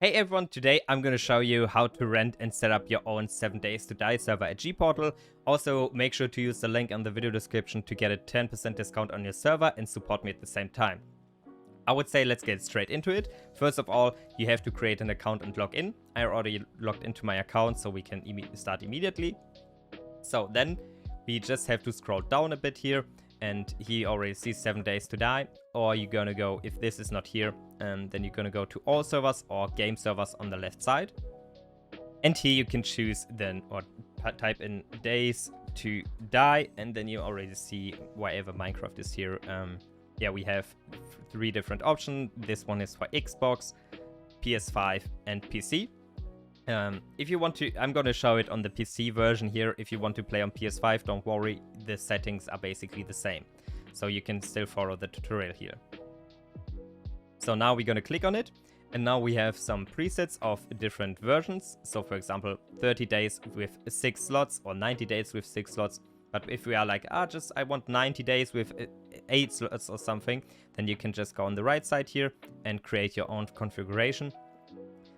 Hey everyone, today I'm going to show you how to rent and set up your own 7 Days to Die server at Gportal. Also, make sure to use the link in the video description to get a 10% discount on your server and support me at the same time. I would say let's get straight into it. First of all, you have to create an account and log in. I already logged into my account, so we can start immediately. So then we just have to scroll down a bit here, and here you already see 7 Days to Die. Or you're gonna go, if this is not here, then you're gonna go to all servers or game servers on the left side. And here you can choose then, or type in Days to Die, and then you already see wherever Minecraft is here. Yeah, we have 3 different options. This one is for Xbox, PS5 and PC. If you want to, I'm gonna show it on the PC version here. If you want to play on PS5, don't worry, the settings are basically the same. So you can still follow the tutorial here. So now we're gonna click on it, and now we have some presets of different versions. So for example, 30 days with 6 slots or 90 days with 6 slots. But if we are like, I want 90 days with 8 slots or something, then you can just go on the right side here and create your own configuration.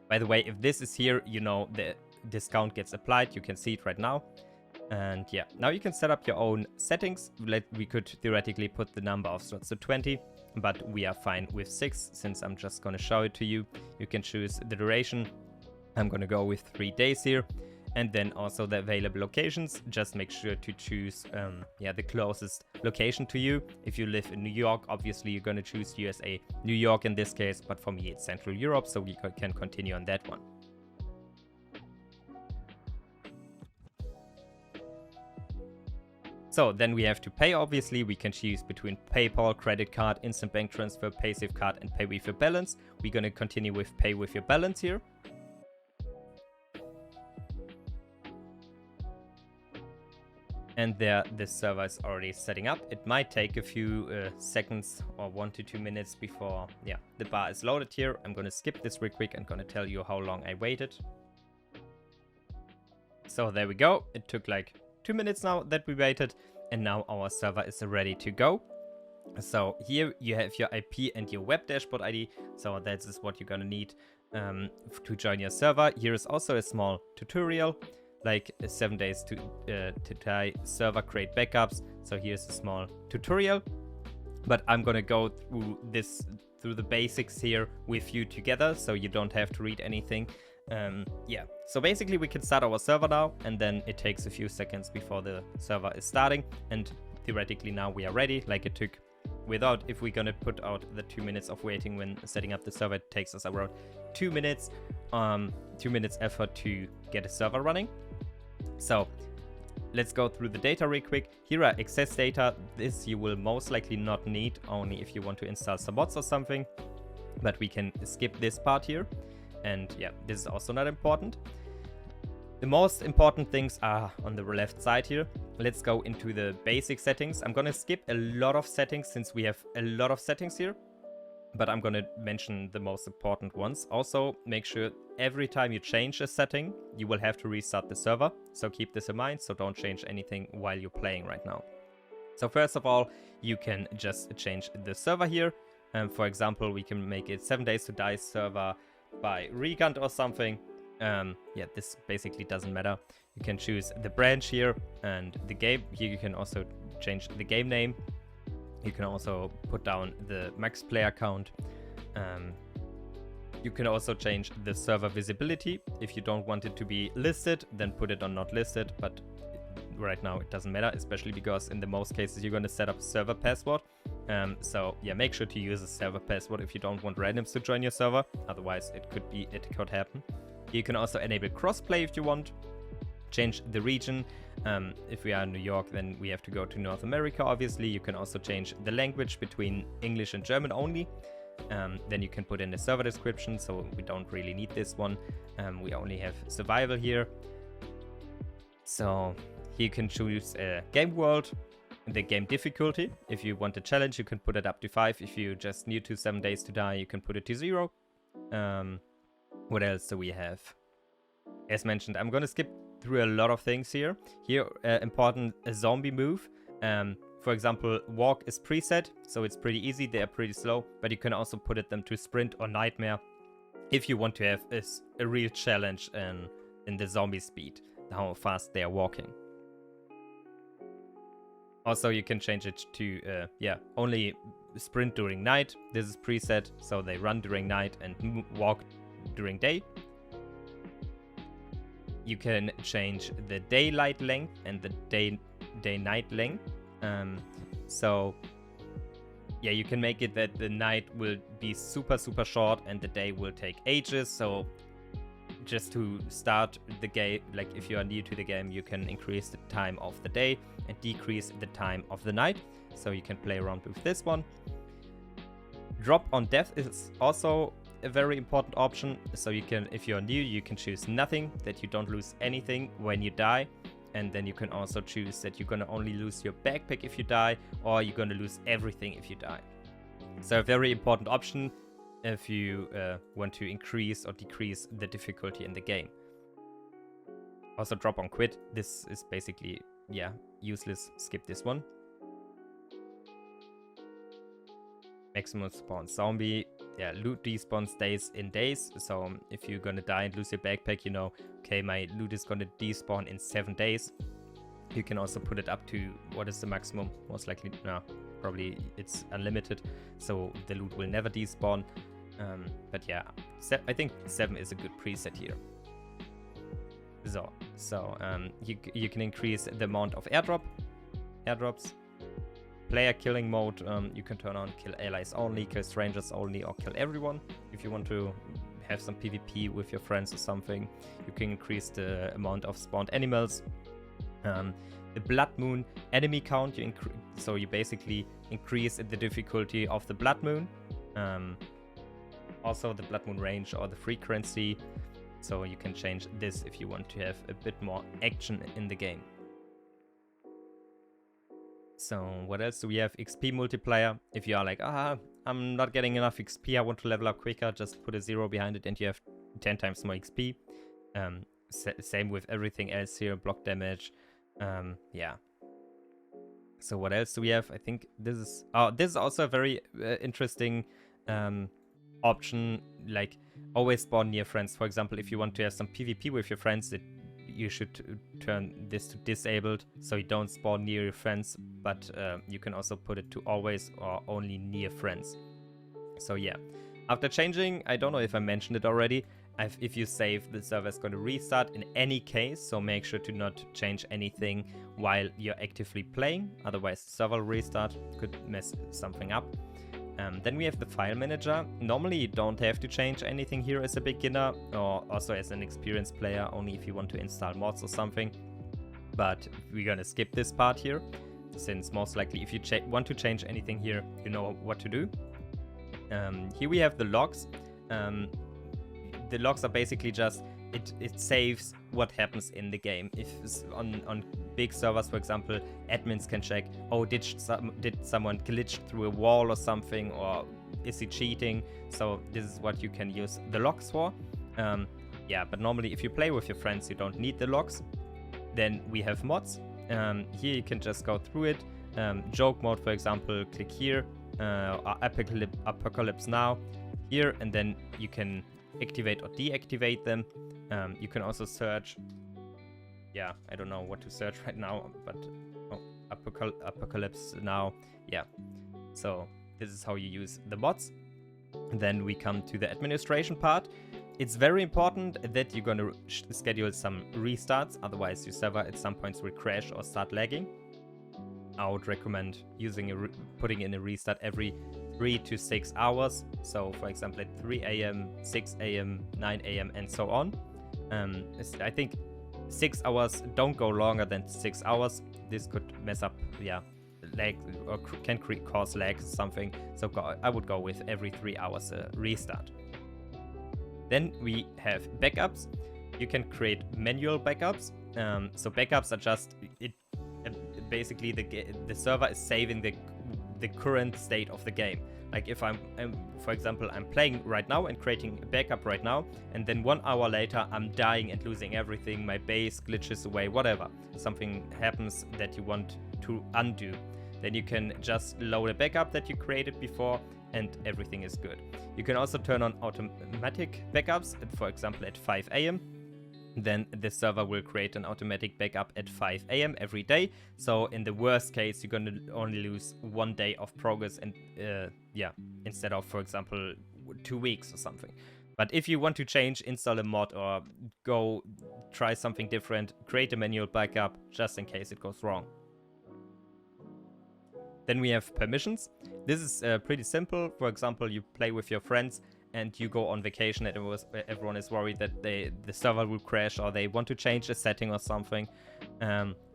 By the way, if this is here, you know the discount gets applied. You can see it right now. And yeah, now you can set up your own settings. We could theoretically put the number of slots to 20, but we are fine with 6 since I'm just going to show it to you. You can choose the duration. I'm going to go with 3 days here. And then also the available locations. Just make sure to choose the closest location to you. If you live in New York, obviously you're going to choose USA, New York in this case, but for me it's Central Europe, so we can continue on that one. So then we have to pay, obviously. We can choose between PayPal, credit card, instant bank transfer, paysafe card, and pay with your balance. We're going to continue with pay with your balance here. And there, this server is already setting up. It might take a few seconds or 1 to 2 minutes before, the bar is loaded here. I'm going to skip this real quick. I'm going to tell you how long I waited. So there we go. It took like 2 minutes now that we waited. And now our server is ready to go. So here you have your IP and your web dashboard ID. So that is what you're going to need to join your server. Here is also a small tutorial, like 7 Days to Die server, create backups. So here's a small tutorial, but I'm gonna go through the basics here with you together, so you don't have to read anything. So basically we can start our server now, and then it takes a few seconds before the server is starting, and theoretically now we are ready. Like it took, if we're gonna put out the 2 minutes of waiting when setting up the server, it takes us around 2 minutes, 2 minutes effort to get a server running. So let's go through the data real quick. Here are access data. This you will most likely not need, only if you want to install some mods or something, but we can skip this part here. And yeah, this is also not important. The most important things are on the left side here. Let's go into the basic settings. I'm gonna skip a lot of settings since we have a lot of settings here, but I'm gonna mention the most important ones. Also, make sure every time you change a setting, you will have to restart the server. So keep this in mind, so don't change anything while you're playing right now. So first of all, you can just change the server here. For example, we can make it 7 Days to Die server by Regant or something. This basically doesn't matter. You can choose the branch here and the game. Here you can also change the game name. You can also put down the max player count. You can also change the server visibility. If you don't want it to be listed, then put it on not listed. But right now it doesn't matter, especially because in the most cases you're going to set up a server password. So yeah, make sure to use a server password if you don't want randoms to join your server. Otherwise it could happen. You can also enable crossplay if you want. Change the region. If we are in New York, then we have to go to North America, obviously. You can also change the language between English and German only. Then you can put in the server description, so we don't really need this one. We only have survival here. So here you can choose a game world, the game difficulty. If you want a challenge, you can put it up to 5. If you're just new to 7 Days to Die, you can put it to 0. What else do we have? As mentioned, I'm gonna skip through a lot of things here. Here, important zombie move. For example, walk is preset, so it's pretty easy. They are pretty slow, but you can also put them to sprint or nightmare. if you want to have a real challenge in the zombie speed, how fast they are walking. Also, you can change it to, only sprint during night. This is preset, so they run during night and walk during day. You can change the daylight length and the day-night length. So, yeah, you can make it that the night will be super, super short and the day will take ages. So, just to start the game, like if you are new to the game, you can increase the time of the day and decrease the time of the night. So you can play around with this one. Drop on death is also a very important option. So you can, if you're new, you can choose nothing, that you don't lose anything when you die. And then you can also choose that you're gonna only lose your backpack if you die, or you're gonna lose everything if you die. So a very important option if you want to increase or decrease the difficulty in the game. Also drop on quit. This is basically, yeah, useless. Skip this one. Maximum spawn zombie. Yeah, loot despawns days in days. So if you're gonna die and lose your backpack, you know, okay, my loot is gonna despawn in 7 days. You can also put it up to, what is the maximum? Most likely, no, probably it's unlimited. So the loot will never despawn. But yeah, I think 7 is a good preset here. So you can increase the amount of airdrops. Player killing mode, you can turn on kill allies only, kill strangers only, or kill everyone. If you want to have some PvP with your friends or something, you can increase the amount of spawned animals. The Blood Moon enemy count, so you basically increase the difficulty of the Blood Moon. Also the Blood Moon range or the frequency, so you can change this if you want to have a bit more action in the game. So what else do we have? XP multiplier. If you are like, I'm not getting enough XP, I want to level up quicker, just put a 0 behind it and you have 10 times more XP. Same with everything else here, block damage. Yeah. So what else do we have? I think this is also a very interesting option, like always spawn near friends. For example, if you want to have some PvP with your friends, you should turn this to disabled, so you don't spawn near your friends, but you can also put it to always or only near friends. So yeah, after changing, I don't know if I mentioned it already, if you save, the server is going to restart in any case, so make sure to not change anything while you're actively playing, otherwise the server will restart, could mess something up. Then we have the file manager. Normally you don't have to change anything here as a beginner, or also as an experienced player, only if you want to install mods or something. But we're gonna skip this part here, since most likely if you want to change anything here, you know what to do. Here we have the logs. The logs are basically just, it saves what happens in the game. If on big servers, for example, admins can check, oh, did someone glitch through a wall or something, or is he cheating? So this is what you can use the logs for. Yeah, but normally if you play with your friends, you don't need the logs. Then we have mods. Here you can just go through it. Joke mode, for example, click here. Apocalypse now here, and then you can activate or deactivate them. You can also search. Yeah, I don't know what to search right now, but Apocalypse now. Yeah, so this is how you use the mods. And then we come to the administration part. It's very important that you're going to schedule some restarts, otherwise your server at some points will crash or start lagging. I would recommend using putting in a restart every 3 to 6 hours. So for example at 3 AM, 6 AM, 9 AM and so on. I think 6 hours, don't go longer than 6 hours. This could mess up, yeah, lag, or can cause lag or something. So I would go with every 3 hours restart. Then we have backups. You can create manual backups. So backups are just, basically the server is saving the current state of the game. Like if for example, I'm playing right now and creating a backup right now, and then 1 hour later I'm dying and losing everything, my base glitches away, whatever. Something happens that you want to undo. Then you can just load a backup that you created before and everything is good. You can also turn on automatic backups, for example at 5 AM. Then the server will create an automatic backup at 5 AM every day. So in the worst case, you're going to only lose 1 day of progress, and yeah, instead of, for example, 2 weeks or something. But if you want to change, install a mod or go try something different, create a manual backup just in case it goes wrong. Then we have permissions. This is pretty simple. For example, you play with your friends and you go on vacation and everyone is worried that the server will crash or they want to change a setting or something.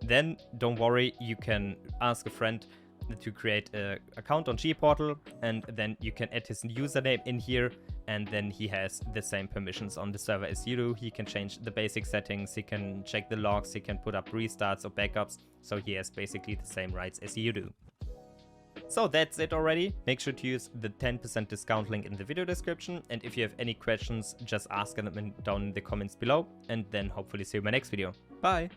Then don't worry, you can ask a friend to create an account on Gportal, and then you can add his username in here, and then he has the same permissions on the server as you do. He can change the basic settings, he can check the logs, he can put up restarts or backups, so he has basically the same rights as you do. So that's it already. Make sure to use the 10% discount link in the video description, and if you have any questions, just ask them down in the comments below, and then hopefully see you in my next video. Bye!